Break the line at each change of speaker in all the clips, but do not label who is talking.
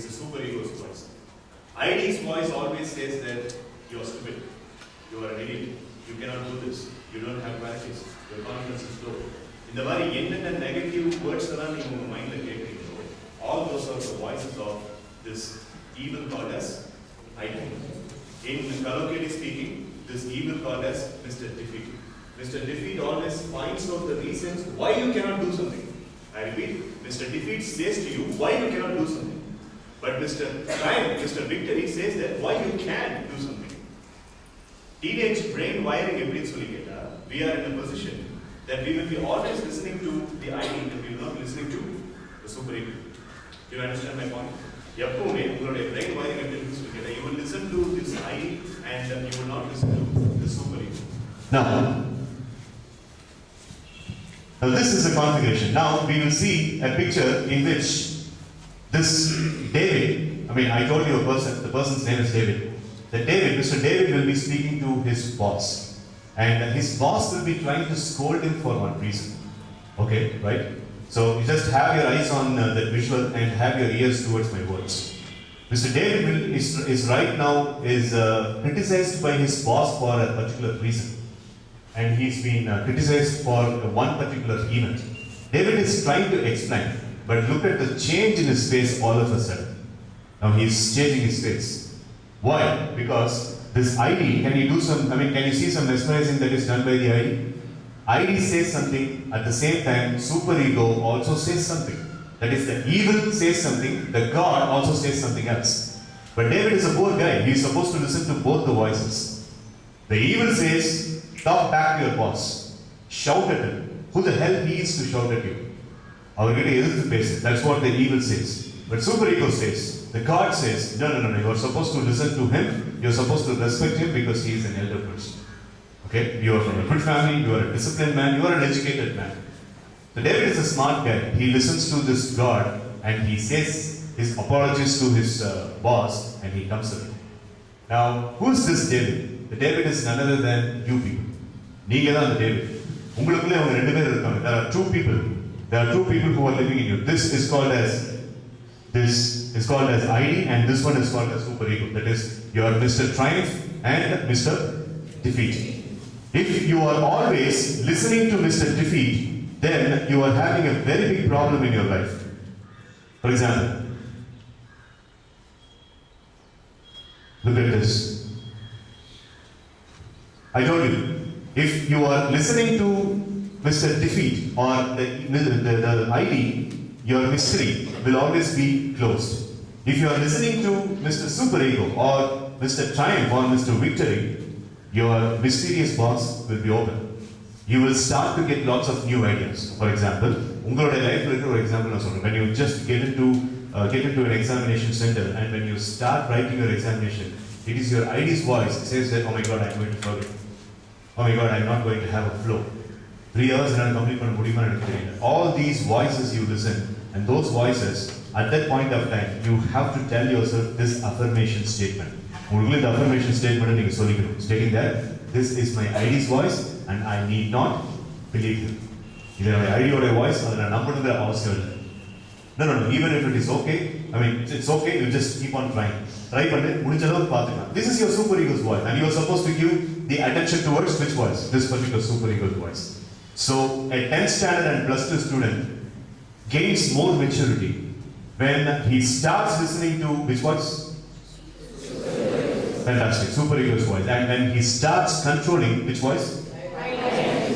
It's a super ego's voice. ID's voice always says that you're stupid, you are an idiot, you cannot do this, you don't have qualities, your confidence is low. In the very end and negative words around in your mind, all those are the voices of this evil called as ID. In colloquially speaking, this evil called as Mr. Defeat. Mr. Defeat always finds out the reasons why you cannot do something. I repeat, Mr. Defeat says to you why you cannot do something. But Mr. Triumph, Mr. Victory says that why you can do something. Teenage brain wiring we are in a position that we will be always listening to the ID and we will not be listening to the super ego. Do you understand my point? You will listen to this ID and you will not listen to the super ego.
Now this is the configuration. Now we will see a picture in which this David, I told you the person's name is David. That Mr. David will be speaking to his boss. And his boss will be trying to scold him for one reason. Okay, right? So you just have your eyes on that visual and have your ears towards my words. Mr. David is right now criticized by his boss for a particular reason. And he's been criticized for one particular event. David is trying to explain, but look at the change in his face all of a sudden. Now he's changing his face. Why? Because this ID, can you see some mesmerizing that is done by the ID? ID says something, at the same time, super ego also says something. That is, the evil says something, the God also says something else. But David is a poor guy, he is supposed to listen to both the voices. The evil says, talk back to your boss. Shout at him. Who the hell needs to shout at you? That's what the evil says. But super ego says, the God says, no, you are supposed to listen to him, you are supposed to respect him because he is an elder person. Okay? You are from a good family, you are a disciplined man, you are an educated man. So David is a smart guy. He listens to this God and he says his apologies to his boss and he comes to him. Now, who is this David? The David is none other than you people. There are two people. There are two people who are living in you. This is called as ID and this one is called as super ego. That is, you are Mr. Triumph and Mr. Defeat. If you are always listening to Mr. Defeat, then you are having a very big problem in your life. For example, look at this. I told you, if you are listening to Mr. Defeat or the ID, your mystery will always be closed. If you are listening to Mr. Super Ego or Mr. Triumph or Mr. Victory, your mysterious boss will be open. You will start to get lots of new ideas. For example, when you just get into an examination center and when you start writing your examination, it is your ID's voice that says that, oh my God, I'm going to forget. Oh my God, I'm not going to have a flow. 3 hours and I'm complete. All these voices you listen, and those voices, at that point of time, you have to tell yourself this affirmation statement. The affirmation statement stating that this is my ID's voice and I need not believe him. Either my ID or my voice, or number the house. No, even if it is okay, it's okay, you just keep on trying. Try this is your super ego's voice, and you are supposed to give the attention towards which voice? This particular super ego's voice. So, a 10th standard and plus 2 student gains more maturity when he starts listening to which voice? Fantastic, super ego's voice. And when he starts controlling which voice?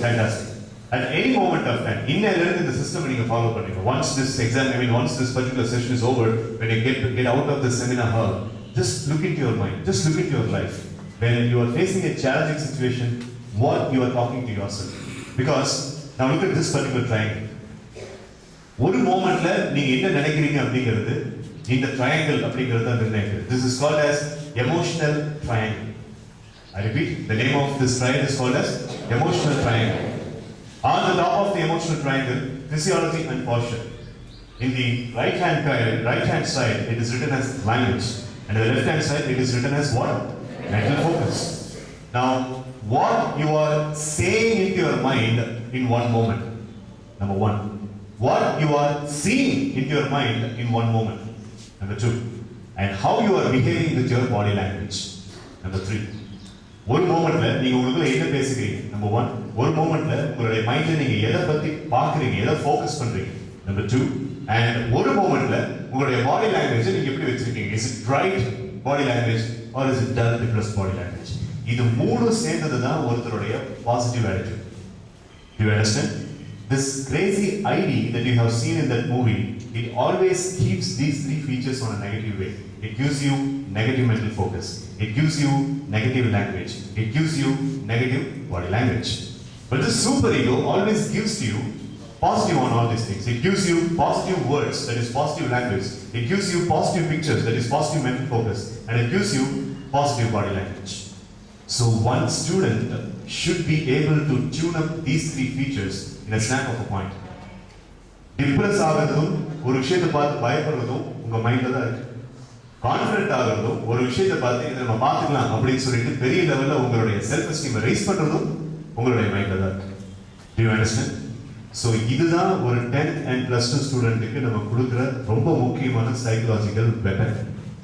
Fantastic. At any moment of time, inherent in the system when you follow particular. Once this once this particular session is over, when you get out of the seminar hall, just look into your mind, just look into your life. When you are facing a challenging situation, what you are talking to yourself. Because, now look at this particular triangle. One moment, in the triangle, this is called as emotional triangle. I repeat, the name of this triangle is called as emotional triangle. On the top of the emotional triangle, physiology and posture. In the right hand side, it is written as language. And the left hand side, it is written as what? Mental focus. Now, what you are saying into your mind in one moment. Number one. What you are seeing into your mind in one moment. Number 2. And how you are behaving with your body language. Number 3. ஒரு மோமெண்ட்ல நீங்க உங்களுக்குள்ள என்ன பேசுறீங்க. Number 1. ஒரு மோமெண்ட்ல உங்களுடைய மைண்ட்ல நீங்க எதை பத்தி பார்க்கறீங்க, எதை ஃபோக்கஸ் பண்றீங்க. Number 2. And ஒரு மோமெண்ட்ல உங்களுடைய பாடி லாங்குவேஜ் நீங்க எப்படி வச்சிருக்கீங்க. Is it bright body language or is it dull depressed body language? இது மூணு சேர்ந்தது தான் ஒருத்தருடைய positive attitude. Do you understand? This crazy ID that you have seen in that movie, it always keeps these 3 features on a negative way. It gives you negative mental focus. It gives you negative language. It gives you negative body language. But this super ego always gives to you positive on all these things. It gives you positive words, that is positive language. It gives you positive pictures, that is positive mental focus. And it gives you positive body language. So one student should be able to tune up these 3 features in a snap of a point. Depress ஆகிறதும் ஒரு விஷயத்தை பார்த்து பயப்படுறதும் உங்க மைண்ட்ல தான் இருக்கு. Confident ஆகிறதும் ஒரு விஷயத்தை பார்த்து இதை நம்ம பார்த்துக்கலாம் அப்படின்னு சொல்லிட்டு பெரிய லெவல்ல உங்களுடைய செல்ஃப் எஸ்டீம் ரைஸ் பண்றதும் உங்களுடைய மைண்ட்ல தான் இருக்கு. Do you understand? So இதுதான் ஒரு 10th and plus 2 ஸ்டூடெண்ட்டுக்கு நம்ம கொடுக்குற ரொம்ப முக்கியமான psychological weapon.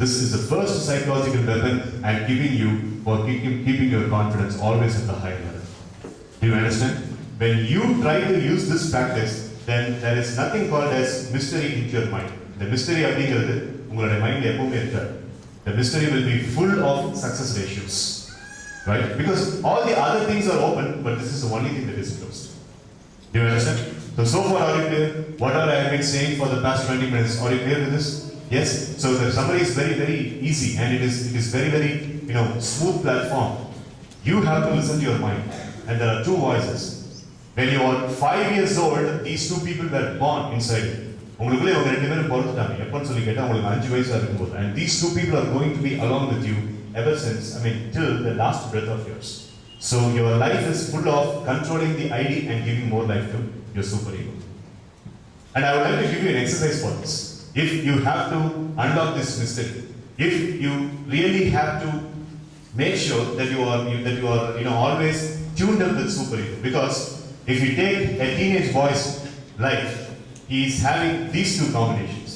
This is the first psychological weapon I am giving you for keeping your confidence always at the high level. Do you understand? When you try to use this practice, then there is nothing called as mystery into your mind. The mystery அப்படிங்கிறது உங்களுடைய mind எப்பவுமே இருக்காது. The mystery will be full of success ratios, right? Because all the other things are open, but this is the only thing that is closed. Do you understand? So far are you clear? Whatever I have been saying for the past 20 minutes, are you clear with this? Yes. So the summary is very, very easy, and it is very, very smooth platform. You have to listen to your mind, and there are 2 voices. When you are 5 years old, these 2 people were born inside you. உங்களுக்குள்ளே அவங்க 2 பேரும் பிறந்துட்டாங்க. எப்பன்னு சொல்லி கேட்டா உங்களுக்கு 5 வயசா இருக்கும்போது. And these 2 people are going to be along with you ever since, till the last breath of yours. So your life is full of controlling the ID and giving more life to your super ego. And I would like to give you an exercise for this. If you have to unlock this mystery, if you really have to make sure that you are always tuned up with super ego, because if you take a teenage boy's life, he is having these 2 combinations.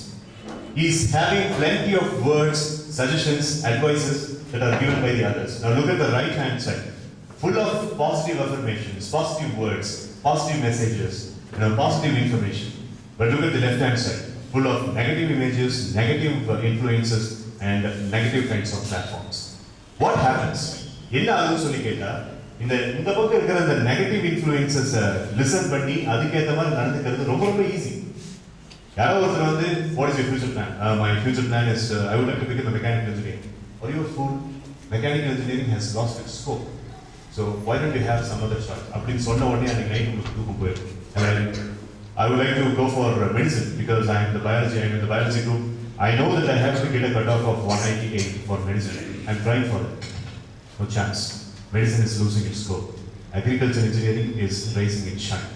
He is having plenty of words, suggestions, advices that are given by the others. Now look at the right hand side, full of positive affirmations, positive words, positive messages, positive information. But look at the left hand side, full of negative images, negative influences, and negative kinds of platforms. What happens? என்ன ஆகுதுன்னு சொல்லி கேட்டா இந்த பக்கம் இருக்கிற அந்த negative influences listen பண்ணி அதுக்கேற்ற மாதிரி நடந்துக்கிறது ரொம்ப ரொம்ப ஈஸி. யாரோ ஒருத்தர் வந்து what is your future plan? My future plan is I would like to become a mechanical engineer. Are you a fool? Mechanical engineering has lost its scope. So why don't you have some other choice? அப்படின்னு சொன்ன உடனே அன்னைக்கு night உங்களுக்கு தூக்கம் போயிடும். I would like to go for medicine because I am in the biology group. I know that I have to get a cutoff of 198 for medicine. I am trying for it. No chance. Medicine is losing its scope. Agriculture engineering is raising its shine.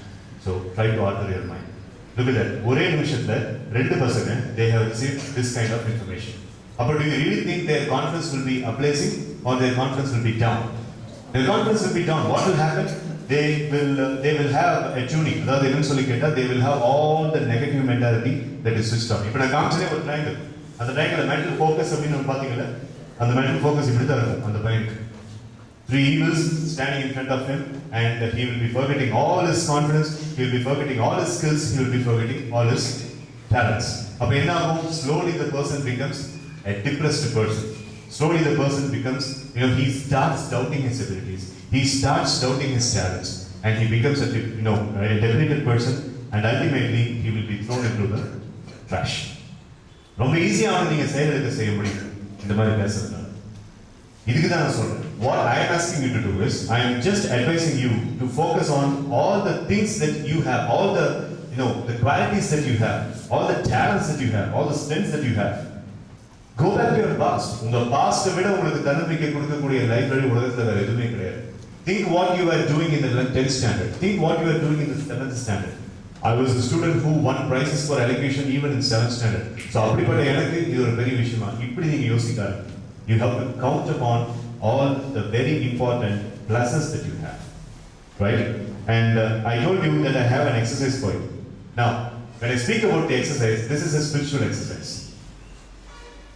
So try to alter your mind. Look at that. ஒரே நிமிஷத்துல 2 பசங்க they have received this kind of information. But do you really think their confidence will be uplifting or their confidence will be down? Their confidence will be down. What will happen? They will have a tuning. அதாவது என்னன்னு சொல்லி கேட்டா they will have all the negative mentality that is switched on. இப்போ நான் காமிச்சதே ஒரு triangle. அந்த triangle mental focus அப்படின்னு நம்ம பாத்தீங்கல்ல, அந்த mental focus இப்படி தான் இருக்கும் அந்த பையனுக்கு. 3 evils standing in front of him, and he will be forgetting all his confidence, he will be forgetting all his skills, he will be forgetting all his talents. அப்ப என்ன ஆகும்? Slowly the person becomes a depressed person. Slowly the person becomes, he starts doubting his abilities, he starts doubting his talents, and he becomes a depleted person, and ultimately he will be thrown into the trash. ரொம்ப ஈஸியாக நீங்க செயலெடுக்க செய்ய முடியும் இந்த மாதிரி பேசுறதுனால. இதுக்கு தான் நான் சொல்றேன். What I am asking you to do is, I am just advising you to focus on all the things that you have, all the the qualities that you have, all the talents that you have, all the strengths that you have. Go back to your past. உங்க past விட உங்களுக்கு தன்னம்பிக்கை கொடுக்கக்கூடிய library உலகத்துல வேற எதுவுமே கிடையாது. Think what you were doing in the 10th standard. Think what you were doing in the 7th standard. I was a student who won prizes for elocution even in 7th standard. So அப்படிப்பட்ட எனக்கு இது ஒரு பெரிய விஷயமா இப்படி நீங்க யோசிக்காது. You have to count upon all the very important pluses that you have, right? And I told you that I have an exercise for you. Now, when I speak about the exercise, this is a spiritual exercise.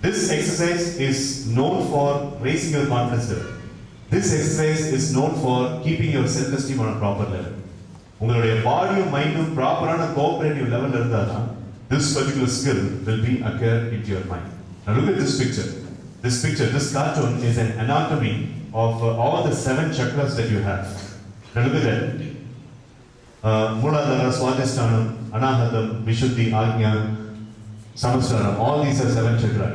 This exercise is known for raising your confidence level. This exercise is known for keeping your self-esteem on a proper level. உங்களுடைய பாடியும் மைண்டும் ப்ராப்பரான cooperative லெவல்ல இருந்தாதான் this particular skill will be occur into your mind. Now look at this picture. This cartoon is an anatomy of all the 7 chakras that you have. Now look at that. Muladhara, Swadhisthana, Anahatam, Vishuddhi, Ajna, Samastara, all these are 7 chakras.